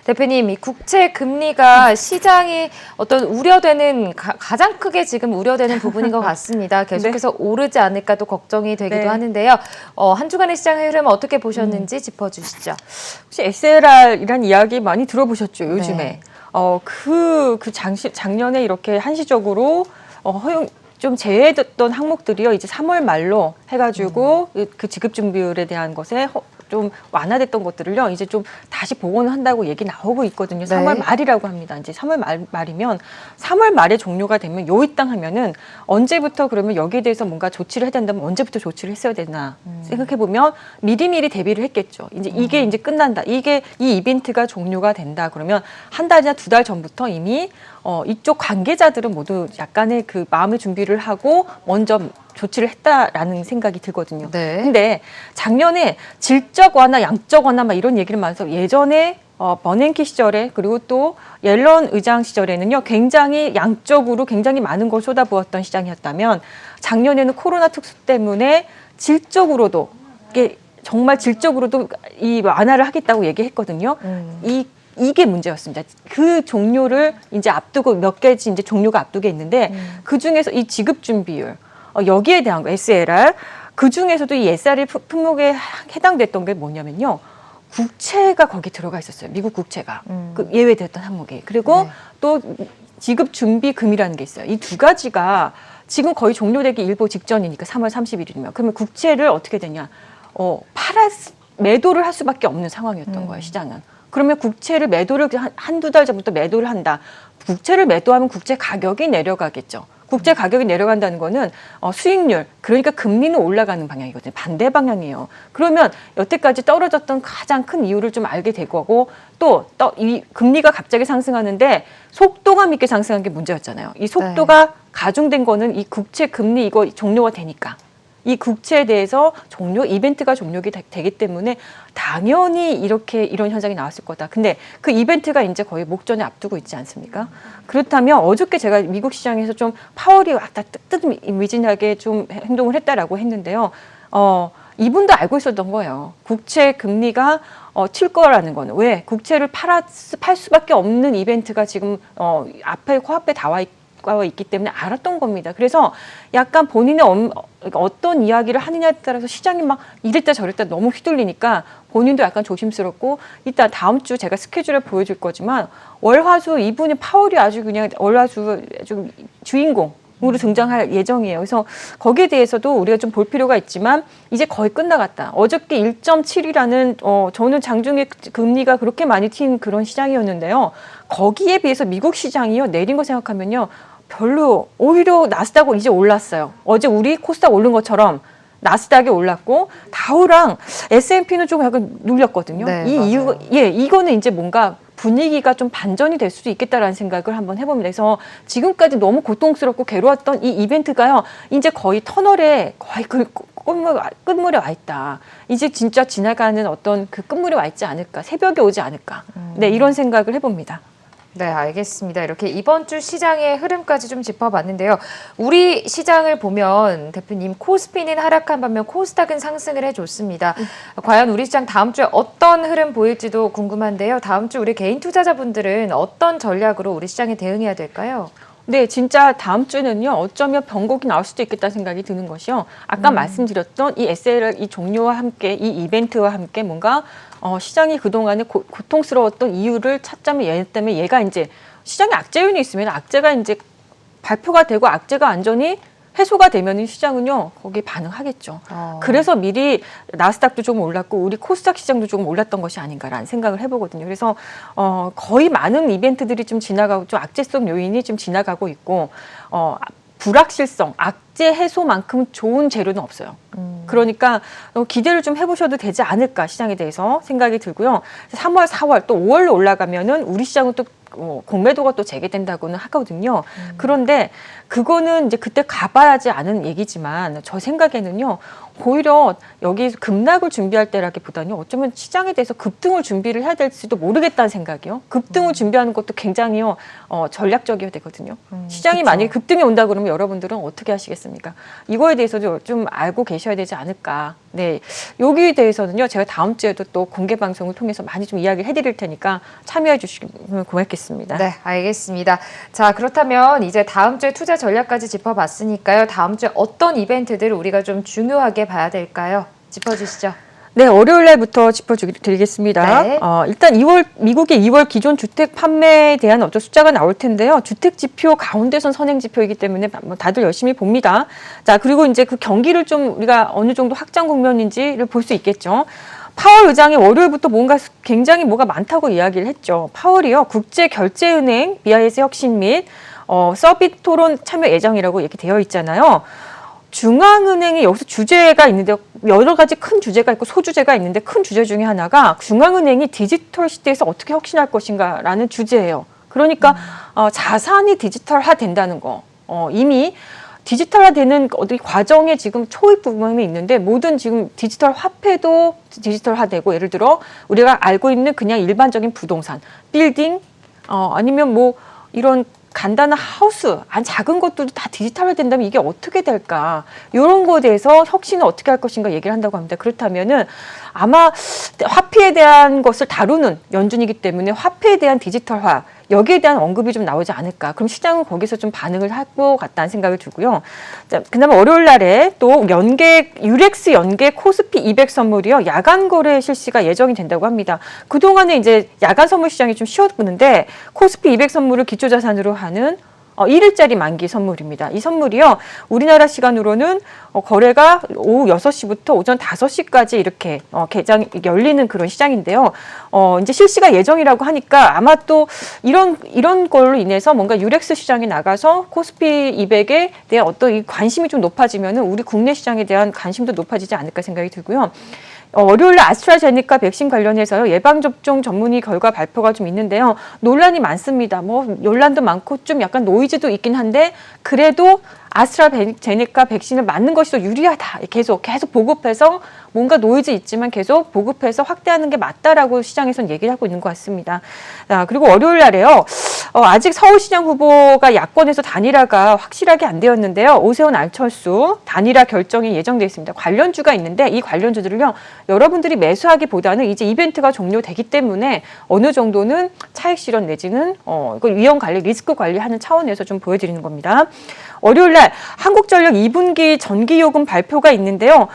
대표님, 이 국채 금리가 시장이 어떤 우려되는 가장 크게 지금 우려되는 부분인 것 같습니다. 계속해서 오르지 않을까 또 걱정이 되기도 하는데요. 한 주간의 시장의 흐름 어떻게 보셨는지 짚어주시죠. 혹시 SLR이란 이야기 많이 들어보셨죠, 요즘에? 작년에 이렇게 한시적으로 허용 좀 제외됐던 항목들이요, 이제 3월 말로 해가지고 그 지급 준비율에 대한 것에 좀 완화됐던 것들을요, 이제 좀 다시 복원을 한다고 얘기 나오고 있거든요. 3월 말이라고 합니다. 이제 3월 말이면 3월 말에 종료가 되면 요일당 하면은 언제부터 그러면 여기에 대해서 뭔가 조치를 해야 된다면 언제부터 조치를 했어야 되나 생각해 보면 미리미리 대비를 했겠죠. 이제 이게 이제 끝난다. 이 이벤트가 종료가 된다. 그러면 한 달이나 두 달 전부터 이미 이쪽 관계자들은 모두 약간의 그 마음의 준비를 하고 먼저 조치를 했다라는 생각이 들거든요. 근데 작년에 질적 완화, 양적 완화 막 이런 얘기를 많아서 예전에 버냉키 시절에 그리고 또 옐런 의장 시절에는요, 굉장히 양적으로 굉장히 많은 걸 쏟아부었던 시장이었다면 작년에는 코로나 특수 때문에 질적으로도 이게 정말 질적으로도 이 완화를 하겠다고 얘기했거든요. 이게 문제였습니다. 그 종료를 이제 앞두고 몇 개지 이제 종료가 앞두게 있는데 그 중에서 이 지급 준비율 여기에 대한 거 SLR 그 중에서도 이 SLR 품목에 해당됐던 게 뭐냐면요. 국채가 거기 들어가 있었어요. 미국 국채가 그 예외됐던 항목이. 그리고 또 지급 준비금이라는 게 있어요. 이 두 가지가 지금 거의 종료되기 일보 직전이니까 3월 30일이면 그러면 국채를 어떻게 되냐? 매도를 할 수밖에 없는 상황이었던 거예요. 시장은. 그러면 국채를 매도를 한두 달 전부터 매도를 한다. 국채를 매도하면 국채 가격이 내려가겠죠. 국채 가격이 내려간다는 거는 수익률, 그러니까 금리는 올라가는 방향이거든요. 반대 방향이에요. 그러면 여태까지 떨어졌던 가장 큰 이유를 좀 알게 될 거고 또 이 금리가 갑자기 상승하는데 속도감 있게 상승한 게 문제였잖아요. 이 속도가 가중된 거는 이 국채 금리 이거 종료가 되니까. 이 국채에 대해서 이벤트가 되기 때문에 당연히 이런 현상이 나왔을 거다. 근데 그 이벤트가 이제 거의 목전에 앞두고 있지 않습니까? 그렇다면 어저께 제가 미국 시장에서 좀 파월이 왔다 뜨뜻미진하게 좀 행동을 했다라고 했는데요. 이분도 알고 있었던 거예요. 국채 금리가 튈 거라는 거는. 왜? 국채를 팔 수밖에 없는 이벤트가 지금 코앞에 와 있기 때문에 알았던 겁니다. 그래서 약간 본인의 어떤 이야기를 하느냐에 따라서 시장이 막 이랬다 저랬다 너무 휘둘리니까 본인도 약간 조심스럽고 이따 다음 주 제가 스케줄을 보여줄 거지만 월화수 이분이 파월이 아주 그냥 월화수 좀 주인공으로 등장할 예정이에요. 그래서 거기에 대해서도 우리가 좀 볼 필요가 있지만 이제 거의 끝나갔다. 어저께 1.7이라는 저는 장중에 금리가 그렇게 많이 튄 그런 시장이었는데요. 거기에 비해서 미국 시장이요 내린 거 생각하면요. 별로 오히려 나스닥은 이제 올랐어요. 어제 우리 코스닥 오른 것처럼 나스닥이 올랐고 다우랑 S&P는 좀 약간 눌렸거든요. 이거는 이제 뭔가 분위기가 좀 반전이 될 수도 있겠다라는 생각을 한번 해봅니다. 그래서 지금까지 너무 고통스럽고 괴로웠던 이 이벤트가요, 이제 거의 터널에 거의 끝물에 와 있다. 이제 진짜 지나가는 어떤 그 끝물에 와 있지 않을까, 새벽에 오지 않을까. 네, 이런 생각을 해봅니다. 네, 알겠습니다. 이렇게 이번 주 시장의 흐름까지 좀 짚어봤는데요. 우리 시장을 보면 대표님 코스피는 하락한 반면 코스닥은 상승을 해줬습니다. 과연 우리 시장 다음 주에 어떤 흐름 보일지도 궁금한데요. 다음 주 우리 개인 투자자분들은 어떤 전략으로 우리 시장에 대응해야 될까요? 네, 진짜 다음 주는요, 어쩌면 변곡이 나올 수도 있겠다는 생각이 드는 것이요. 아까 말씀드렸던 이 SLR 이 종료와 함께 이 이벤트와 함께 뭔가 시장이 그동안에 고통스러웠던 이유를 찾자면 얘 때문에 얘가 이제 시장에 악재 요인이 있으면 악재가 이제 발표가 되고 악재가 완전히 해소가 되면 시장은요 거기에 반응하겠죠. 그래서 미리 나스닥도 조금 올랐고 우리 코스닥 시장도 조금 올랐던 것이 아닌가라는 생각을 해보거든요. 그래서 거의 많은 이벤트들이 좀 지나가고 좀 악재성 요인이 좀 지나가고 있고 불확실성, 악재 해소만큼 좋은 재료는 없어요. 그러니까 기대를 좀 해보셔도 되지 않을까 시장에 대해서 생각이 들고요. 3월, 4월 또 5월로 올라가면은 우리 시장은 또 공매도가 또 재개된다고는 하거든요. 그런데 그거는 이제 그때 가봐야지 아는 얘기지만 저 생각에는요. 오히려 여기 급락을 준비할 때라기보다는 어쩌면 시장에 대해서 급등을 준비를 해야 될지도 모르겠다는 생각이요. 급등을 준비하는 것도 굉장히 전략적이어야 되거든요. 시장이 그쵸. 만약에 급등이 온다 그러면 여러분들은 어떻게 하시겠습니까? 이거에 대해서도 좀 알고 계셔야 되지 않을까. 네, 여기에 대해서는요. 제가 다음 주에도 또 공개 방송을 통해서 많이 좀 이야기를 해드릴 테니까 참여해 주시면 고맙겠습니다. 네, 알겠습니다. 자, 그렇다면 이제 다음 주에 투자 전략까지 짚어봤으니까요. 다음 주에 어떤 이벤트들을 우리가 좀 중요하게 봐야 될까요? 짚어주시죠. 네, 월요일 날부터 짚어드리겠습니다. 네. 일단 미국의 2월 기존 주택 판매에 대한 어떤 숫자가 나올 텐데요. 주택 지표 가운데선 선행 지표이기 때문에 다들 열심히 봅니다. 자, 그리고 이제 그 경기를 좀 우리가 어느 정도 확장 국면인지를 볼 수 있겠죠. 파월 의장이 월요일부터 굉장히 뭐가 많다고 이야기를 했죠. 파월이요, 국제결제은행, BIS 혁신 및 서밋 토론 참여 예정이라고 이렇게 되어 있잖아요. 중앙은행이 여기서 주제가 있는데 여러 가지 큰 주제가 있고 소주제가 있는데 큰 주제 중에 하나가 중앙은행이 디지털 시대에서 어떻게 혁신할 것인가라는 주제예요. 그러니까 자산이 디지털화 된다는 거. 이미 디지털화되는 어디 과정에 지금 초입 부분이 있는데 모든 지금 디지털 화폐도 디지털화되고 예를 들어 우리가 알고 있는 그냥 일반적인 부동산, 빌딩 아니면 뭐 이런 간단한 하우스, 작은 것들도 다 디지털화 된다면 이게 어떻게 될까? 이런 거에 대해서 혁신을 어떻게 할 것인가 얘기를 한다고 합니다. 그렇다면은 아마 화폐에 대한 것을 다루는 연준이기 때문에 화폐에 대한 디지털화, 여기에 대한 언급이 좀 나오지 않을까. 그럼 시장은 거기서 좀 반응을 할 것 같다는 생각이 들고요. 자, 그다음에 월요일 날에 또 유렉스 연계 코스피 200 선물이요. 야간 거래 실시가 예정이 된다고 합니다. 그동안에 이제 야간 선물 시장이 좀 쉬었는데 코스피 200 선물을 기초자산으로 하는 1일짜리 만기 선물입니다. 이 선물이요, 우리나라 시간으로는 거래가 오후 6시부터 오전 5시까지 이렇게 개장이 열리는 그런 시장인데요. 이제 실시가 예정이라고 하니까 아마 또 이런 걸로 인해서 뭔가 유렉스 시장에 나가서 코스피 200에 대한 어떤 이 관심이 좀 높아지면은 우리 국내 시장에 대한 관심도 높아지지 않을까 생각이 들고요. 월요일 날 아스트라제네카 백신 관련해서요, 예방접종 전문의 결과 발표가 좀 있는데요. 논란이 많습니다. 논란도 많고 좀 약간 노이즈도 있긴 한데 그래도 아스트라제네카 백신을 맞는 것이 더 유리하다. 계속 보급해서 뭔가 노이즈 있지만 계속 보급해서 확대하는 게 맞다라고 시장에서는 얘기를 하고 있는 것 같습니다. 그리고 월요일 날에요. 아직 서울시장 후보가 야권에서 단일화가 확실하게 안 되었는데요. 오세훈, 안철수 단일화 결정이 예정되어 있습니다. 관련주가 있는데 이 관련주들을요, 여러분들이 매수하기보다는 이제 이벤트가 종료되기 때문에 어느 정도는 차익 실현 내지는 이걸 위험 관리, 리스크 관리하는 차원에서 좀 보여드리는 겁니다. 월요일 날 한국전력 2분기 전기요금 발표가 있는데요.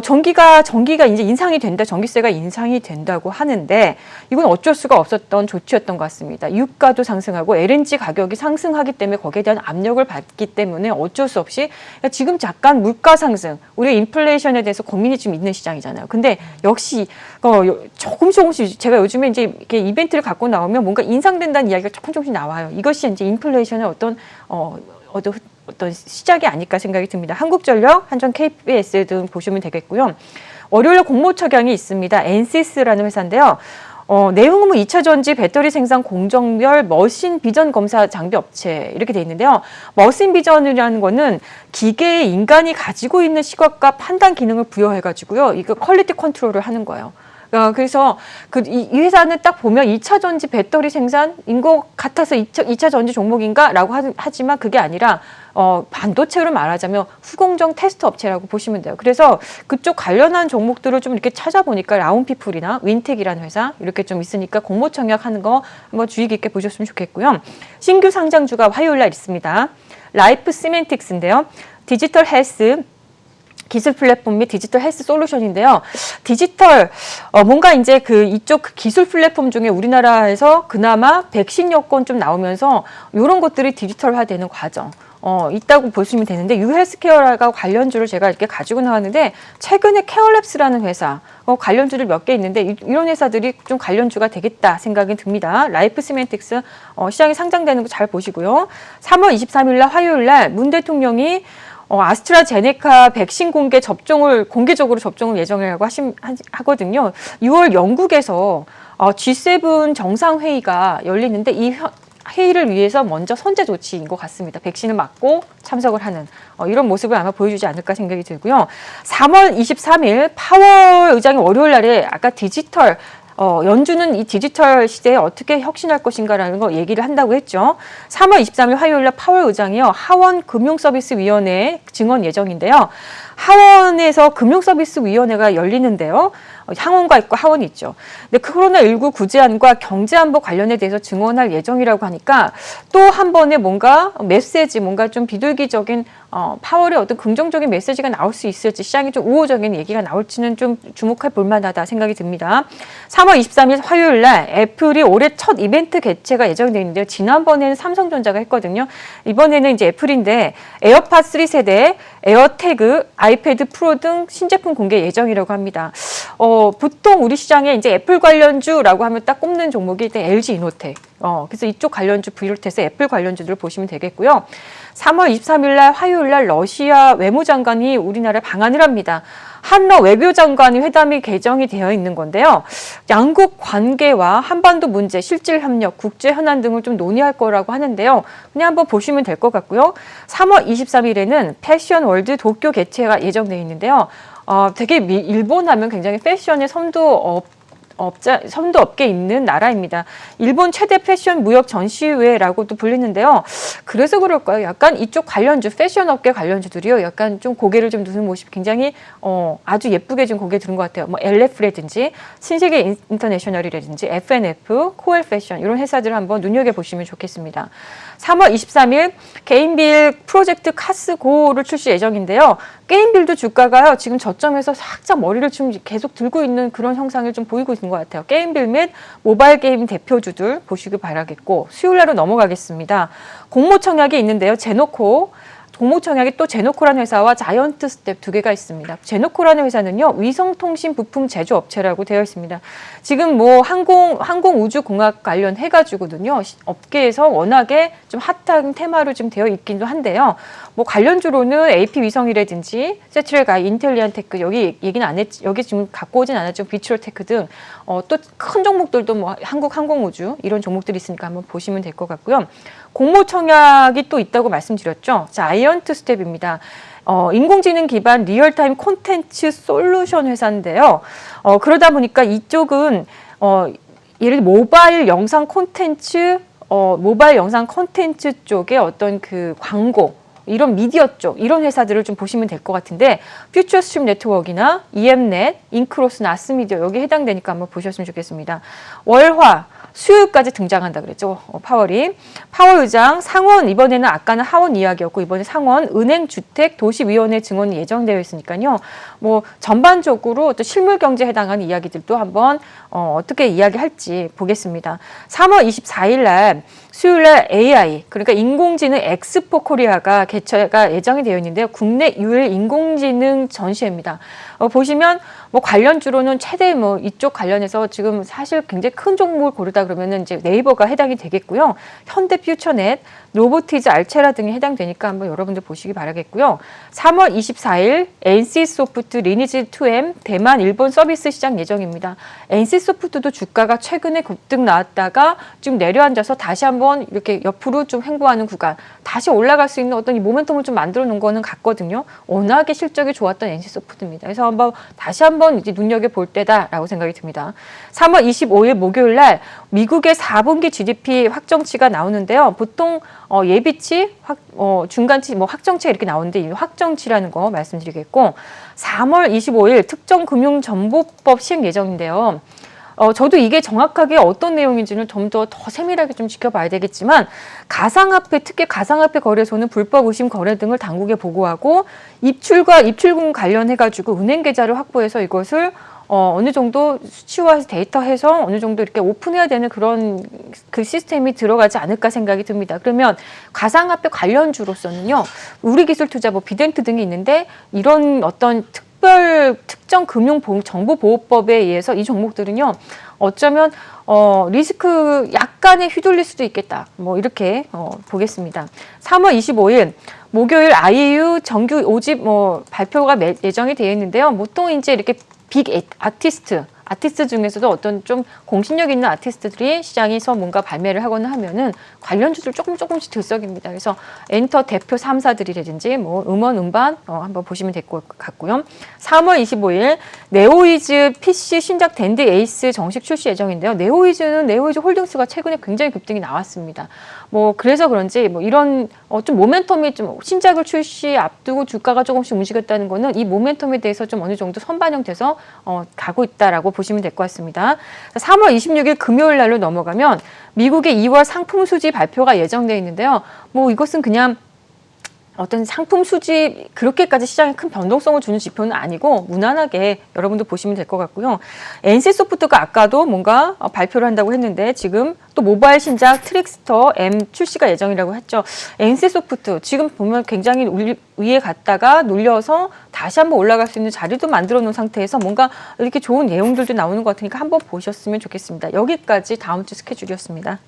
전기가 이제 인상이 된다, 전기세가 인상이 된다고 하는데 이건 어쩔 수가 없었던 조치였던 것 같습니다. 유가도 상승하고 LNG 가격이 상승하기 때문에 거기에 대한 압력을 받기 때문에 어쩔 수 없이 지금 잠깐 물가 상승, 우리 인플레이션에 대해서 고민이 좀 있는 시장이잖아요. 근데 역시 조금씩 제가 요즘에 이제 이렇게 이벤트를 갖고 나오면 뭔가 인상된다는 이야기가 조금씩 나와요. 이것이 이제 인플레이션의 어떤 시작이 아닐까 생각이 듭니다. 한국전력, 한전 KBS 등 보시면 되겠고요. 월요일에 공모처경이 있습니다. 엔시스라는 회사인데요. 내용은 2차 전지 배터리 생산 공정별 머신 비전 검사 장비 업체 이렇게 돼 있는데요. 머신 비전이라는 거는 기계에 인간이 가지고 있는 시각과 판단 기능을 부여해가지고요, 이거 퀄리티 컨트롤을 하는 거예요. 그래서 이 회사는 딱 보면 2차 전지 배터리 생산인 것 같아서 2차 전지 종목인가라고 하지만 그게 아니라 반도체로 말하자면 후공정 테스트 업체라고 보시면 돼요. 그래서 그쪽 관련한 종목들을 좀 이렇게 찾아보니까 라운피플이나 윈텍이라는 회사 이렇게 좀 있으니까 공모 청약하는 거 한번 주의 깊게 보셨으면 좋겠고요. 신규 상장주가 화요일 날 있습니다. 라이프 시멘틱스인데요. 디지털 헬스 기술 플랫폼 및 디지털 헬스 솔루션인데요. 디지털 뭔가 이제 이쪽 기술 플랫폼 중에 우리나라에서 그나마 백신 여건 좀 나오면서 이런 것들이 디지털화되는 과정 있다고 보시면 되는데, 유헬스케어가 관련주를 제가 이렇게 가지고 나왔는데 최근에 케어랩스라는 회사 관련주들 몇 개 있는데 이런 회사들이 좀 관련주가 되겠다 생각이 듭니다. 라이프 시멘틱스 시장에 상장되는 거 잘 보시고요. 3월 23일 날 화요일 날 문 대통령이 아스트라제네카 백신 공개적으로 접종을 예정이라고 하거든요. 6월 영국에서 G7 정상회의가 열리는데 이 회의를 위해서 먼저 선제 조치인 것 같습니다. 백신을 맞고 참석을 하는 이런 모습을 아마 보여주지 않을까 생각이 들고요. 3월 23일 파월 의장이 월요일 날에 아까 디지털 연준은 이 디지털 시대에 어떻게 혁신할 것인가라는 거 얘기를 한다고 했죠. 3월 23일 화요일 날 파월 의장이요. 하원 금융서비스위원회 증언 예정인데요. 하원에서 금융서비스위원회가 열리는데요. 상원과 있고 하원이 있죠. 근데 코로나19 구제안과 경제안보 관련에 대해서 증언할 예정이라고 하니까 또 한 번의 뭔가 메시지, 뭔가 좀 비둘기적인 파월의 어떤 긍정적인 메시지가 나올 수 있을지, 시장이 좀 우호적인 얘기가 나올지는 좀 주목해 볼 만하다 생각이 듭니다. 3월 23일 화요일 날 애플이 올해 첫 이벤트 개최가 예정되어 있는데요. 지난번에는 삼성전자가 했거든요. 이번에는 이제 애플인데 에어팟 3 세대, 에어태그, 아이패드 프로 등 신제품 공개 예정이라고 합니다. 보통 우리 시장에 이제 애플 관련주라고 하면 딱 꼽는 종목이 LG 이노텍. 그래서 이쪽 관련주 비롯해서 애플 관련주들을 보시면 되겠고요. 3월 23일 날 화요일 날 러시아 외무장관이 우리나라에 방한을 합니다. 한러 외교장관이 회담이 개정이 되어 있는 건데요. 양국 관계와 한반도 문제, 실질 협력, 국제 현안 등을 좀 논의할 거라고 하는데요. 그냥 한번 보시면 될 것 같고요. 3월 23일에는 패션 월드 도쿄 개최가 예정되어 있는데요. 되게 일본 하면 굉장히 패션의 선도 업계에 있는 나라입니다. 일본 최대 패션 무역 전시회라고도 불리는데요. 그래서 그럴까요? 약간 이쪽 관련주, 패션 업계 관련주들이요. 약간 좀 고개를 좀 드는 모습 굉장히 아주 예쁘게 좀 고개 드는 것 같아요. 뭐 LF라든지 신세계 인터내셔널이라든지 FNF, 코엘 패션 이런 회사들을 한번 눈여겨보시면 좋겠습니다. 3월 23일 게임빌 프로젝트 카스고를 출시 예정인데요. 게임빌드 주가가요. 지금 저점에서 살짝 머리를 좀 계속 들고 있는 그런 형상을 좀 보이고 있는 것 같아요. 게임빌 및 모바일 게임 대표주들 보시길 바라겠고 수요일날로 넘어가겠습니다. 공모청약이 있는데요. 제노코 공모청약이 또 제노코라는 회사와 자이언트 스텝 두 개가 있습니다. 제노코라는 회사는요, 위성통신 부품 제조업체라고 되어 있습니다. 지금 뭐 항공우주공학 관련 해가지고는요, 업계에서 워낙에 좀 핫한 테마로 좀 되어 있기도 한데요. 뭐 관련주로는 AP 위성이라든지 세트레가이, 인텔리안테크 여기 얘기는 안 했지, 여기 지금 갖고 오진 않았죠. 비트로테크 등 또 큰 종목들도 뭐 한국항공우주 이런 종목들이 있으니까 한번 보시면 될 것 같고요. 공모청약이 또 있다고 말씀드렸죠. 자이언트 스텝입니다. 인공지능 기반 리얼타임 콘텐츠 솔루션 회사인데요. 그러다 보니까 이쪽은 예를 들어 모바일 영상 콘텐츠 쪽에 어떤 그 광고 이런 미디어 쪽 이런 회사들을 좀 보시면 될 것 같은데 퓨처스트림 네트워크나 EM넷, 인크로스나 아스미디어 여기 해당되니까 한번 보셨으면 좋겠습니다. 월화 수요일까지 등장한다 그랬죠. 파월 의장 상원 이번에는 아까는 하원 이야기였고 이번에 상원 은행주택도시위원회 증언이 예정되어 있으니까요. 뭐 전반적으로 또 실물 경제에 해당하는 이야기들도 한번 어떻게 이야기할지 보겠습니다. 3월 24일 날 수요일 날 AI 그러니까 인공지능 엑스포 코리아가 개최가 예정이 되어 있는데요. 국내 유일 인공지능 전시회입니다. 보시면 뭐 관련주로는 최대 뭐 이쪽 관련해서 지금 사실 굉장히 큰 종목을 고르다 그러면은 이제 네이버가 해당이 되겠고요. 현대퓨처넷, 로보티즈, 알체라 등이 해당되니까 한번 여러분들 보시기 바라겠고요. 3월 24일 NC소프트, 리니지 2M 대만, 일본 서비스 시장 예정입니다. NC소프트도 주가가 최근에 급등 나왔다가 지금 내려앉아서 다시 한번 이렇게 옆으로 좀 횡보하는 구간, 다시 올라갈 수 있는 어떤 이 모멘텀을 좀 만들어 놓은 거는 같거든요. 워낙에 실적이 좋았던 NC소프트입니다. 그래서 한번 다시 한번 이제 눈여겨볼 때다라고 생각이 듭니다. 3월 25일 목요일 날 미국의 4분기 GDP 확정치가 나오는데요. 보통 예비치, 중간치, 뭐 확정치가 이렇게 나오는데 이 확정치라는 거 말씀드리겠고 3월 25일 특정금융정보법 시행 예정인데요. 저도 이게 정확하게 어떤 내용인지는 좀 더 세밀하게 좀 지켜봐야 되겠지만 가상화폐, 특히 가상화폐 거래소는 불법 의심 거래 등을 당국에 보고하고 입출과 입출금 관련해가지고 은행 계좌를 확보해서 이것을 어느 정도 수치화해서 데이터해서 어느 정도 이렇게 오픈해야 되는 그런 그 시스템이 들어가지 않을까 생각이 듭니다. 그러면 가상화폐 관련주로서는요, 우리기술투자, 뭐 비덴트 등이 있는데 이런 어떤 특정 금융정보보호법에 의해서 이 종목들은요, 어쩌면 리스크 약간의 휘둘릴 수도 있겠다. 뭐 이렇게 보겠습니다. 3월 25일 목요일 아이유 정규 5집 발표가 예정이 되어 있는데요. 보통 이제 이렇게 빅 아티스트, 아티스트 중에서도 어떤 좀 공신력 있는 아티스트들이 시장에서 뭔가 발매를 하거나 하면은 관련주들 조금씩 들썩입니다. 그래서 엔터 대표 3사들이라든지 뭐 음원, 음반 한번 보시면 될 것 같고요. 3월 25일 네오이즈 PC 신작 댄디 에이스 정식 출시 예정인데요. 네오이즈 홀딩스가 최근에 굉장히 급등이 나왔습니다. 뭐 그래서 그런지 뭐 이런 좀 모멘텀이 좀 신작을 출시 앞두고 주가가 조금씩 움직였다는 거는 이 모멘텀에 대해서 좀 어느 정도 선반영돼서 가고 있다라고 보시면 될 것 같습니다. 3월 26일 금요일 날로 넘어가면 미국의 2월 상품 수지 발표가 예정돼 있는데요. 뭐 이것은 그냥 어떤 상품 수지 그렇게까지 시장에 큰 변동성을 주는 지표는 아니고 무난하게 여러분도 보시면 될 것 같고요. NC소프트가 아까도 뭔가 발표를 한다고 했는데 지금 또 모바일 신작 트릭스터 M 출시가 예정이라고 했죠. NC소프트 지금 보면 굉장히 위에 갔다가 눌려서 다시 한번 올라갈 수 있는 자리도 만들어 놓은 상태에서 뭔가 이렇게 좋은 내용들도 나오는 것 같으니까 한번 보셨으면 좋겠습니다. 여기까지 다음 주 스케줄이었습니다.